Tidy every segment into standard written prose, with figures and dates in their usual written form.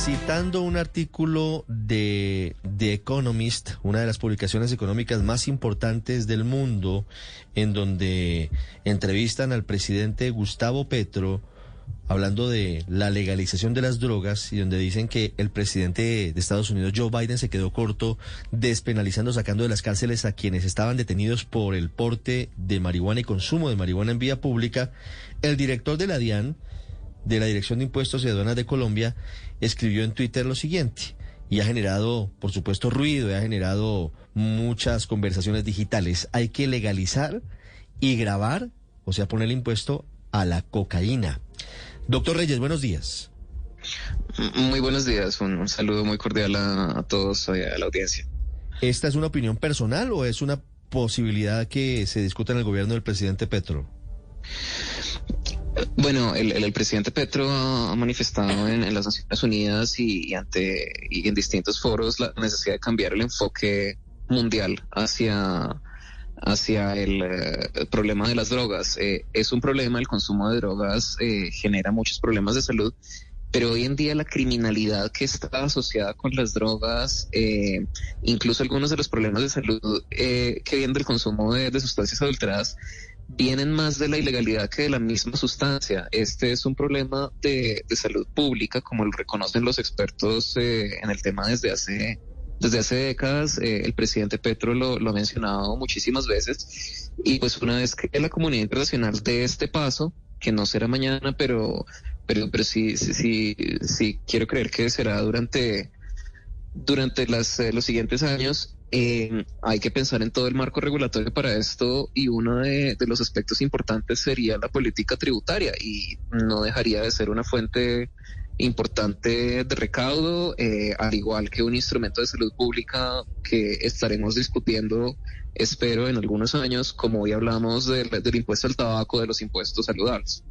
Citando un artículo de The Economist, una de las publicaciones económicas más importantes del mundo, en donde entrevistan al presidente Gustavo Petro, hablando de la legalización de las drogas, y donde dicen que el presidente de Estados Unidos, Joe Biden, se quedó corto despenalizando, sacando de las cárceles a quienes estaban detenidos por el porte de marihuana y consumo de marihuana en vía pública. El director de la DIAN, de la Dirección de Impuestos y Aduanas de Colombia, escribió en Twitter lo siguiente, y ha generado, por supuesto, ruido, y ha generado muchas conversaciones digitales. Hay que legalizar y gravar, o sea, poner el impuesto a la cocaína. Doctor Reyes, buenos días. Muy buenos días, un saludo muy cordial a todos, a la audiencia. ¿Esta es una opinión personal o es una posibilidad que se discuta en el gobierno del presidente Petro? Bueno, el presidente Petro ha manifestado en las Naciones Unidas y en distintos foros la necesidad de cambiar el enfoque mundial hacia el problema de las drogas. Es un problema, el consumo de drogas genera muchos problemas de salud, pero hoy en día la criminalidad que está asociada con las drogas, incluso algunos de los problemas de salud que vienen del consumo de sustancias adulteradas, vienen más de la ilegalidad que de la misma sustancia. Este es un problema de salud pública, como lo reconocen los expertos en el tema desde hace décadas. El presidente Petro lo ha mencionado muchísimas veces, y pues una vez que la comunidad internacional dé este paso, que no será mañana, pero sí quiero creer que será durante los siguientes años. Hay que pensar en todo el marco regulatorio para esto, y uno de los aspectos importantes sería la política tributaria, y no dejaría de ser una fuente importante de recaudo, al igual que un instrumento de salud pública que estaremos discutiendo, espero, en algunos años, como hoy hablamos del impuesto al tabaco, de los impuestos saludables.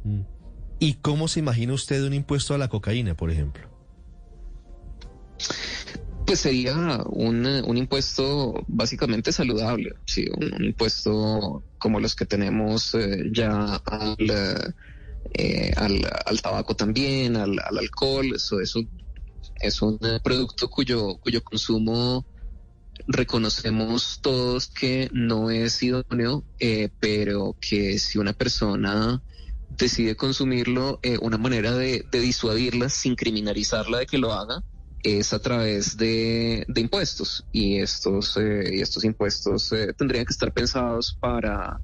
¿Y cómo se imagina usted un impuesto a la cocaína, por ejemplo? Pues sería un impuesto básicamente saludable, sí, un impuesto como los que tenemos ya al tabaco también, al alcohol. Eso es un producto cuyo consumo reconocemos todos que no es idóneo, pero que si una persona decide consumirlo, una manera de disuadirla sin criminalizarla de que lo haga es a través de impuestos, y estos impuestos tendrían que estar pensados para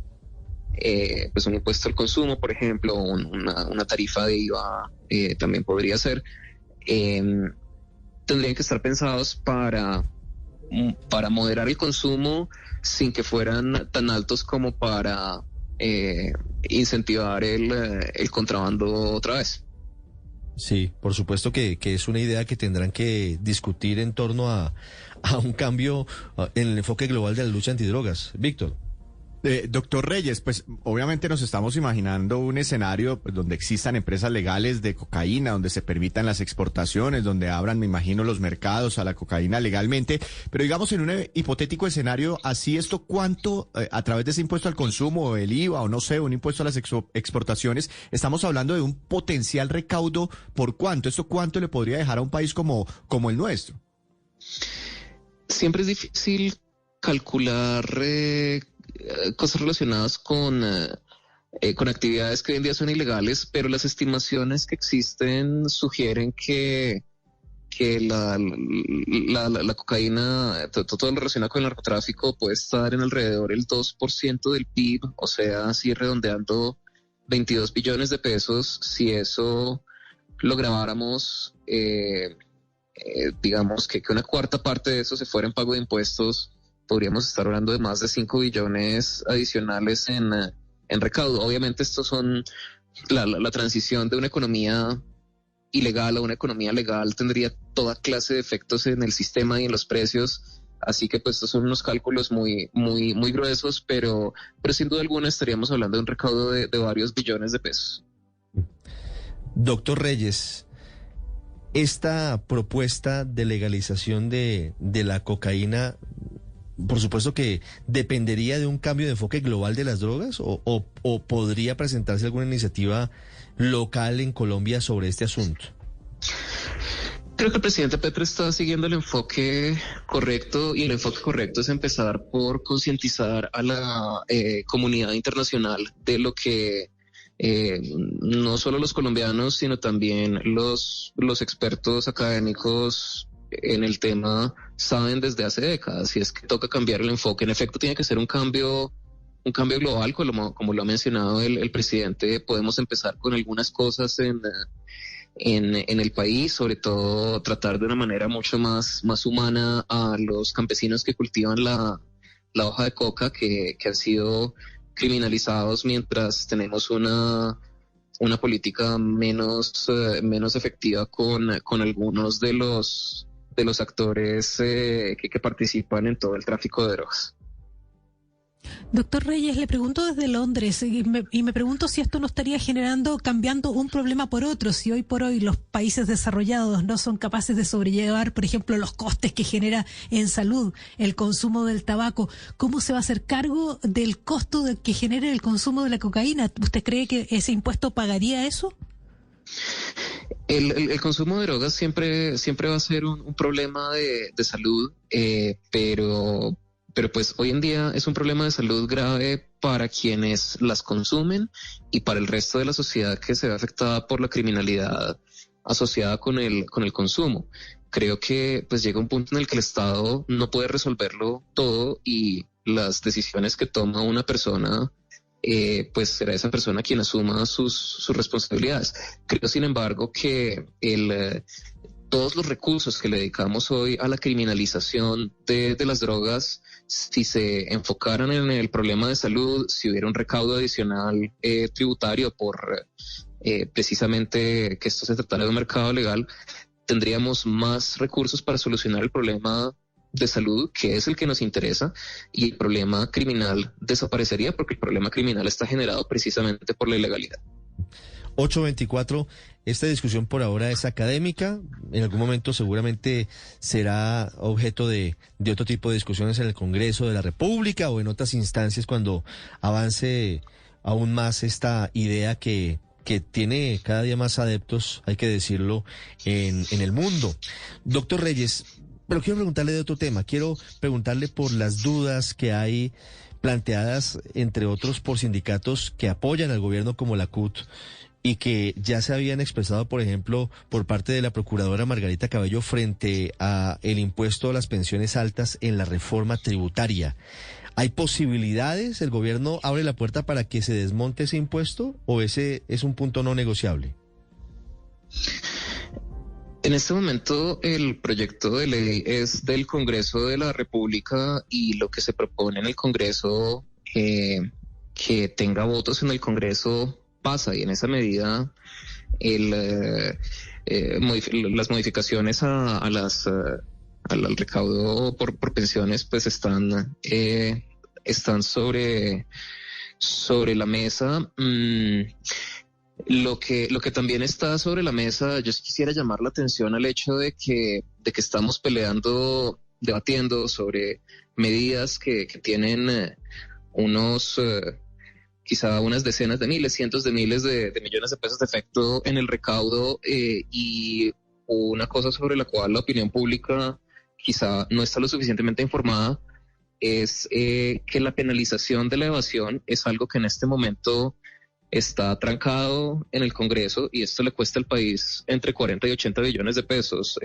pues un impuesto al consumo, por ejemplo, una tarifa de IVA también podría ser. Tendrían que estar pensados para moderar el consumo sin que fueran tan altos como para incentivar el contrabando otra vez. Sí, por supuesto que es una idea que tendrán que discutir en torno a un cambio en el enfoque global de la lucha antidrogas. Víctor. Doctor Reyes, pues obviamente nos estamos imaginando un escenario pues, donde existan empresas legales de cocaína, donde se permitan las exportaciones, donde abran, me imagino, los mercados a la cocaína legalmente, pero digamos en un hipotético escenario así, ¿esto cuánto, a través de ese impuesto al consumo, el IVA o no sé, un impuesto a las exportaciones, estamos hablando de un potencial recaudo por cuánto? ¿Esto cuánto le podría dejar a un país como el nuestro? Siempre es difícil calcular cosas relacionadas con actividades que hoy en día son ilegales, pero las estimaciones que existen sugieren que la cocaína, todo lo relacionado con el narcotráfico, puede estar en alrededor del 2% del PIB, o sea, así redondeando 22 billones de pesos. Si eso lo grabáramos, digamos que una cuarta parte de eso se fuera en pago de impuestos, podríamos estar hablando de más de 5 billones adicionales en recaudo. Obviamente estos son la transición de una economía ilegal a una economía legal, tendría toda clase de efectos en el sistema y en los precios, así que pues estos son unos cálculos muy gruesos, pero sin duda alguna estaríamos hablando de un recaudo de varios billones de pesos. Doctor Reyes, esta propuesta de legalización de la cocaína, por supuesto que dependería de un cambio de enfoque global de las drogas, o podría presentarse alguna iniciativa local en Colombia sobre este asunto. Creo que el presidente Petro está siguiendo el enfoque correcto, y el enfoque correcto es empezar por concientizar a la comunidad internacional de lo que no solo los colombianos, sino también los expertos académicos en el tema saben desde hace décadas, y es que toca cambiar el enfoque. En efecto, tiene que ser un cambio global, como lo ha mencionado el presidente. Podemos empezar con algunas cosas en el país, sobre todo tratar de una manera mucho más humana a los campesinos que cultivan la hoja de coca, que han sido criminalizados, mientras tenemos una política menos efectiva con algunos de los actores que participan en todo el tráfico de drogas. Doctor Reyes, le pregunto desde Londres y me pregunto si esto no estaría cambiando un problema por otro, si hoy por hoy los países desarrollados no son capaces de sobrellevar, por ejemplo, los costes que genera en salud el consumo del tabaco. ¿Cómo se va a hacer cargo del costo que genera el consumo de la cocaína? ¿Usted cree que ese impuesto pagaría eso? El consumo de drogas siempre va a ser un problema de salud, pero pues hoy en día es un problema de salud grave para quienes las consumen y para el resto de la sociedad, que se ve afectada por la criminalidad asociada con el consumo. Creo que pues llega un punto en el que el Estado no puede resolverlo todo, y las decisiones que toma una persona, pues será esa persona quien asuma sus responsabilidades. Creo, sin embargo, que todos los recursos que le dedicamos hoy a la criminalización de las drogas, si se enfocaran en el problema de salud, si hubiera un recaudo adicional tributario por precisamente que esto se tratara de un mercado legal, tendríamos más recursos para solucionar el problema de salud, que es el que nos interesa, y el problema criminal desaparecería, porque el problema criminal está generado precisamente por la ilegalidad. 8:24, esta discusión por ahora es académica, en algún momento seguramente será objeto de otro tipo de discusiones en el Congreso de la República o en otras instancias cuando avance aún más esta idea que tiene cada día más adeptos, hay que decirlo, en el mundo. Doctor Reyes, pero quiero preguntarle de otro tema, quiero preguntarle por las dudas que hay planteadas, entre otros, por sindicatos que apoyan al gobierno como la CUT, y que ya se habían expresado, por ejemplo, por parte de la procuradora Margarita Cabello frente a el impuesto a las pensiones altas en la reforma tributaria. ¿Hay posibilidades? ¿El gobierno abre la puerta para que se desmonte ese impuesto, o ese es un punto no negociable? En este momento el proyecto de ley es del Congreso de la República, y lo que se propone en el Congreso, que tenga votos en el Congreso, pasa, y en esa medida las modificaciones al recaudo por pensiones pues están sobre la mesa. Lo que también está sobre la mesa, yo sí quisiera llamar la atención al hecho de que estamos debatiendo sobre medidas que tienen quizá unas decenas de miles, cientos de miles de millones de pesos de efecto en el recaudo, y una cosa sobre la cual la opinión pública quizá no está lo suficientemente informada, es que la penalización de la evasión es algo que en este momento está trancado en el Congreso, y esto le cuesta al país entre 40 y 80 billones de pesos,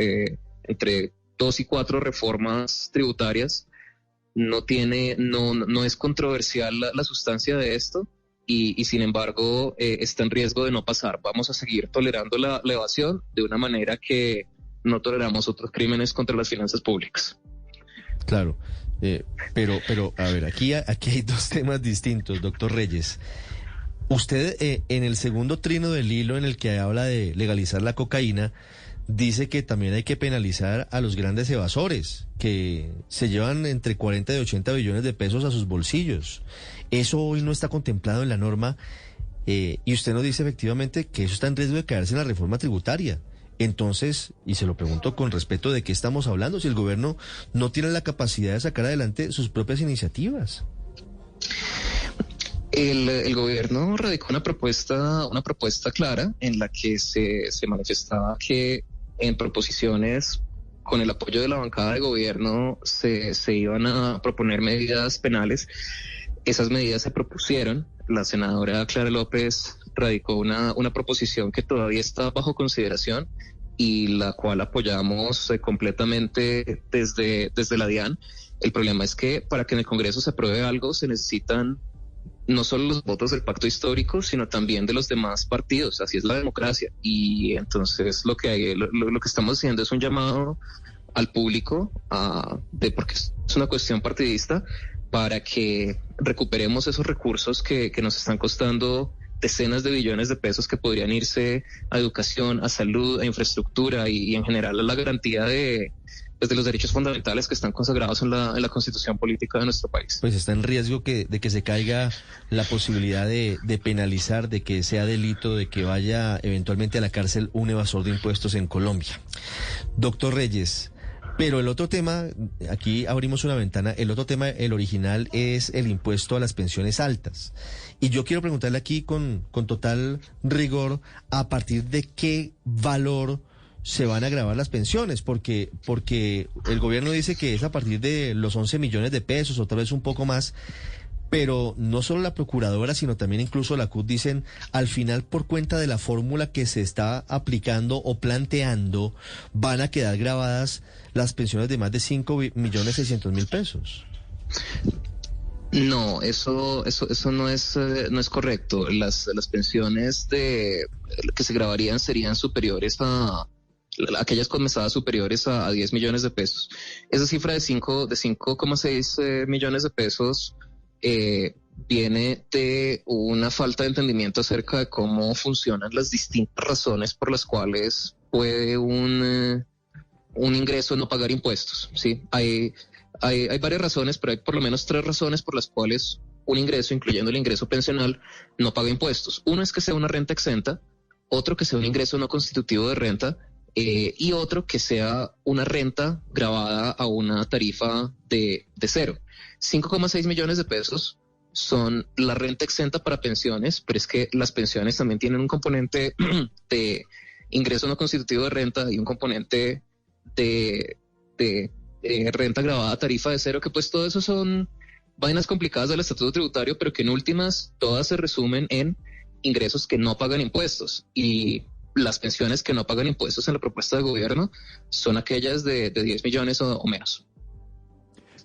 entre 2 y 4 reformas tributarias. No es controversial la sustancia de esto, y sin embargo está en riesgo de no pasar. Vamos a seguir tolerando la evasión de una manera que no toleramos otros crímenes contra las finanzas públicas. Claro, pero a ver, aquí hay dos temas distintos, doctor Reyes. Usted en el segundo trino del hilo en el que habla de legalizar la cocaína, dice que también hay que penalizar a los grandes evasores, que se llevan entre 40 y 80 billones de pesos a sus bolsillos. Eso hoy no está contemplado en la norma, y usted nos dice efectivamente que eso está en riesgo de caerse en la reforma tributaria. Entonces, y se lo pregunto con respeto, ¿de qué estamos hablando si el gobierno no tiene la capacidad de sacar adelante sus propias iniciativas? El gobierno radicó una propuesta clara en la que se manifestaba que en proposiciones con el apoyo de la bancada de gobierno se iban a proponer medidas penales. Esas medidas se propusieron. La senadora Clara López radicó una proposición que todavía está bajo consideración y la cual apoyamos completamente desde la DIAN. El problema es que para que en el Congreso se apruebe algo se necesitan no solo los votos del pacto histórico, sino también de los demás partidos. Así es la democracia. Y entonces lo que estamos haciendo es un llamado al público, porque es una cuestión partidista, para que recuperemos esos recursos que nos están costando decenas de billones de pesos, que podrían irse a educación, a salud, a infraestructura y en general a la garantía de los derechos fundamentales que están consagrados en la Constitución política de nuestro país. Pues está en riesgo de que se caiga la posibilidad de penalizar, de que sea delito, de que vaya eventualmente a la cárcel un evasor de impuestos en Colombia. Doctor Reyes, pero el otro tema, aquí abrimos una ventana, el otro tema, el original, es el impuesto a las pensiones altas. Y yo quiero preguntarle aquí con total rigor, ¿a partir de qué valor se van a gravar las pensiones? Porque el gobierno dice que es a partir de los 11 millones de pesos o tal vez un poco más, pero no solo la procuradora, sino también incluso la CUT dicen, al final, por cuenta de la fórmula que se está aplicando o planteando, van a quedar grabadas las pensiones de más de 5.600.000 pesos. No, eso no es correcto. Las pensiones que se grabarían serían superiores a aquellas comenzadas superiores a 10 millones de pesos. Esa cifra de 5,6 millones de pesos viene de una falta de entendimiento acerca de cómo funcionan las distintas razones por las cuales puede un ingreso no pagar impuestos, ¿sí? Hay varias razones, pero hay por lo menos 3 razones por las cuales un ingreso, incluyendo el ingreso pensional, no paga impuestos. Uno es que sea una renta exenta, otro que sea un ingreso no constitutivo de renta, y otro que sea una renta grabada a una tarifa de cero. 5,6 millones de pesos son la renta exenta para pensiones, pero es que las pensiones también tienen un componente de ingreso no constitutivo de renta y un componente de renta grabada a tarifa de cero, que pues todo eso son vainas complicadas del estatuto tributario, pero que en últimas todas se resumen en ingresos que no pagan impuestos. Y las pensiones que no pagan impuestos en la propuesta de gobierno son aquellas de 10 millones o menos.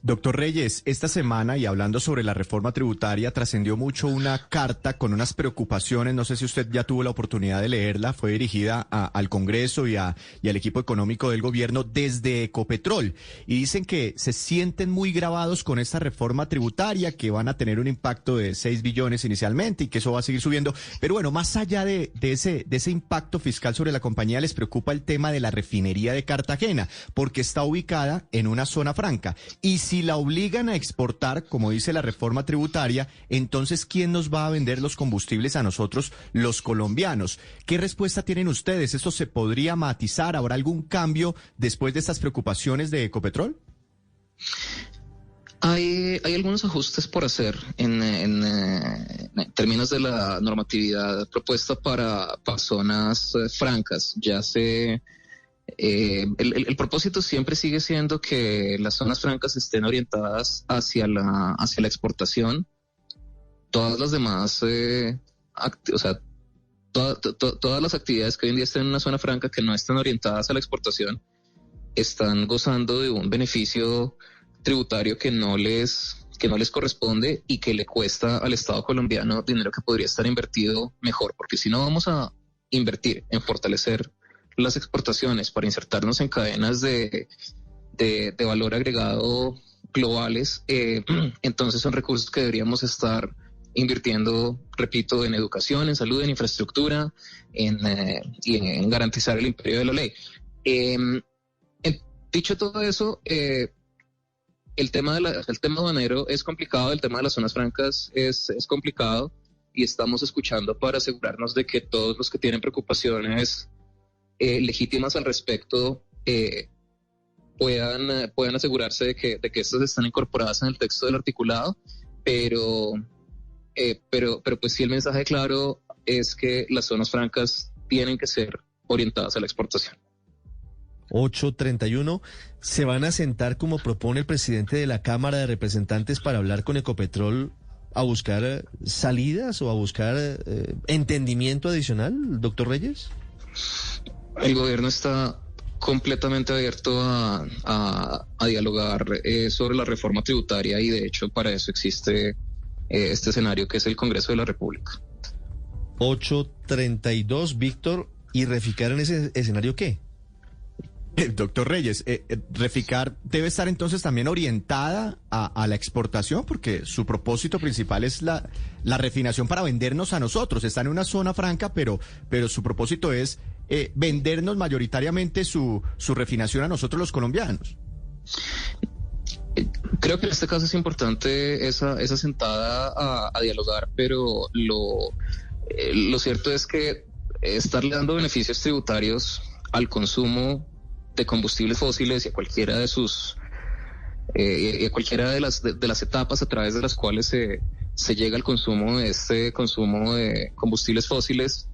Doctor Reyes, esta semana, y hablando sobre la reforma tributaria, trascendió mucho una carta con unas preocupaciones, no sé si usted ya tuvo la oportunidad de leerla, fue dirigida al Congreso y al equipo económico del gobierno desde Ecopetrol, y dicen que se sienten muy grabados con esta reforma tributaria, que van a tener un impacto de 6 billones inicialmente y que eso va a seguir subiendo. Pero bueno, más allá de ese impacto fiscal sobre la compañía, les preocupa el tema de la refinería de Cartagena, porque está ubicada en una zona franca. Y si la obligan a exportar, como dice la reforma tributaria, entonces, ¿quién nos va a vender los combustibles a nosotros, los colombianos? ¿Qué respuesta tienen ustedes? ¿Esto se podría matizar? ¿Habrá algún cambio después de estas preocupaciones de Ecopetrol? Hay algunos ajustes por hacer en términos de la normatividad propuesta para zonas francas. El propósito siempre sigue siendo que las zonas francas estén orientadas hacia la exportación. Todas las demás, todas las actividades que hoy en día estén en una zona franca que no están orientadas a la exportación están gozando de un beneficio tributario que no les corresponde y que le cuesta al Estado colombiano dinero que podría estar invertido mejor, porque si no vamos a invertir en fortalecer las exportaciones para insertarnos en cadenas de valor agregado globales, entonces son recursos que deberíamos invirtiendo, repito, en educación, en salud, en infraestructura, y en garantizar el imperio de la ley. Dicho todo eso, el tema aduanero es complicado, el tema de las zonas francas es complicado, y estamos escuchando para asegurarnos de que todos los que tienen preocupaciones legítimas al respecto puedan asegurarse de que estas están incorporadas en el texto del articulado, pero pues sí, el mensaje claro es que las zonas francas tienen que ser orientadas a la exportación. 8:31. ¿Se van a sentar como propone el presidente de la Cámara de Representantes para hablar con Ecopetrol a buscar salidas o a buscar entendimiento adicional, doctor Reyes? El gobierno está completamente abierto a dialogar sobre la reforma tributaria y de hecho para eso existe este escenario que es el Congreso de la República. 8:32, Víctor, ¿y Reficar en ese escenario qué? Doctor Reyes, Reficar debe estar entonces también orientada a la exportación, porque su propósito principal es la refinación para vendernos a nosotros. Está en una zona franca, pero su propósito es vendernos mayoritariamente su refinación a nosotros los colombianos. Creo que en este caso es importante esa sentada a dialogar, pero lo cierto es que estarle dando beneficios tributarios al consumo de combustibles fósiles y a cualquiera de sus cualquiera de las etapas a través de las cuales se llega al consumo de combustibles fósiles,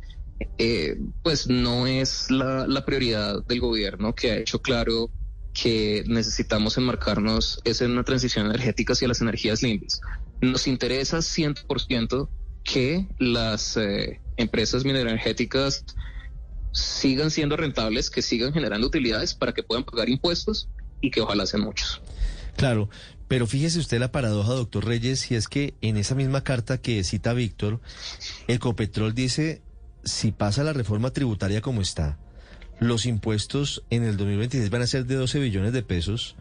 pues no es la prioridad del gobierno, que ha hecho claro que necesitamos enmarcarnos en una transición energética hacia las energías limpias. Nos interesa 100% que las empresas mineroenergéticas sigan siendo rentables, que sigan generando utilidades para que puedan pagar impuestos y que ojalá sean muchos. Claro, pero fíjese usted la paradoja, doctor Reyes, y es que en esa misma carta que cita Víctor, Ecopetrol dice, si pasa la reforma tributaria como está, los impuestos en el 2026 van a ser de 12 billones de pesos,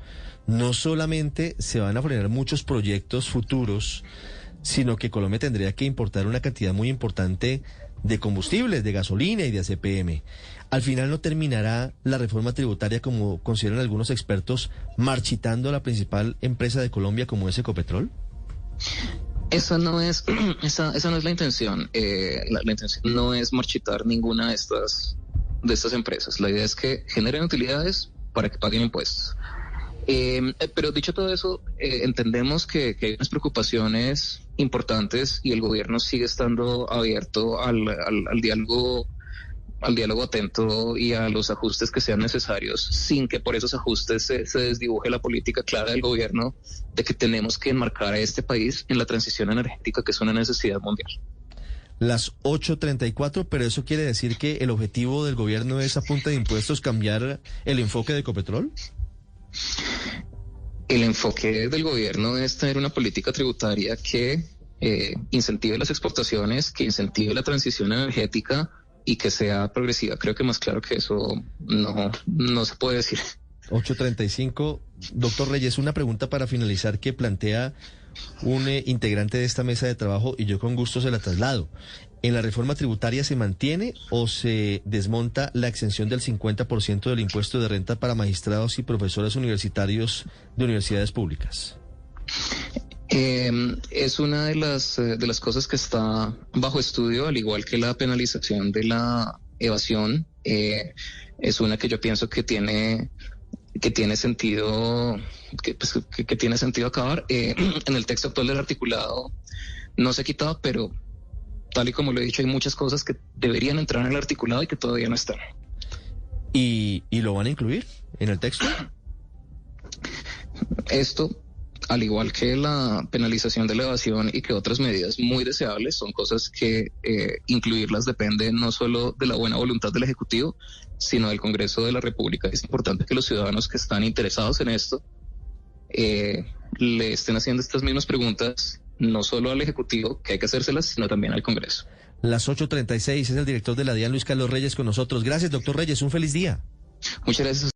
no solamente se van a frenar muchos proyectos futuros, sino que Colombia tendría que importar una cantidad muy importante de combustibles, de gasolina y de ACPM. Al final no terminará la reforma tributaria, como consideran algunos expertos, marchitando a la principal empresa de Colombia como es Ecopetrol. Esa no es la intención. La intención no es marchitar ninguna de estas empresas. La idea es que generen utilidades para que paguen impuestos. Pero dicho todo eso, entendemos que hay unas preocupaciones importantes y el gobierno sigue estando abierto al diálogo atento y a los ajustes que sean necesarios, sin que por esos ajustes se desdibuje la política clara del gobierno de que tenemos que enmarcar a este país en la transición energética, que es una necesidad mundial. Las 8:34, pero eso quiere decir que el objetivo del gobierno es, a punta de impuestos, cambiar el enfoque de Ecopetrol. El enfoque del gobierno es tener una política tributaria que incentive las exportaciones, que incentive la transición energética y que sea progresiva. Creo que más claro que eso no se puede decir. 8:35. Doctor Reyes, una pregunta para finalizar que plantea un integrante de esta mesa de trabajo y yo con gusto se la traslado. ¿En la reforma tributaria se mantiene o se desmonta la exención del 50% del impuesto de renta para magistrados y profesores universitarios de universidades públicas? Es una de las cosas que está bajo estudio, al igual que la penalización de la evasión. Es una que yo pienso que tiene sentido, que tiene sentido acabar. En el texto actual del articulado no se ha quitado, pero tal y como lo he dicho, hay muchas cosas que deberían entrar en el articulado y que todavía no están. ¿Y lo van a incluir en el texto? Esto, al igual que la penalización de la evasión y que otras medidas muy deseables, son cosas que incluirlas depende no solo de la buena voluntad del Ejecutivo, sino del Congreso de la República. Es importante que los ciudadanos que están interesados en esto le estén haciendo estas mismas preguntas, no solo al Ejecutivo, que hay que hacérselas, sino también al Congreso. Las 8:36, es el director de la DIAN, Luis Carlos Reyes, con nosotros. Gracias, doctor Reyes, un feliz día. Muchas gracias.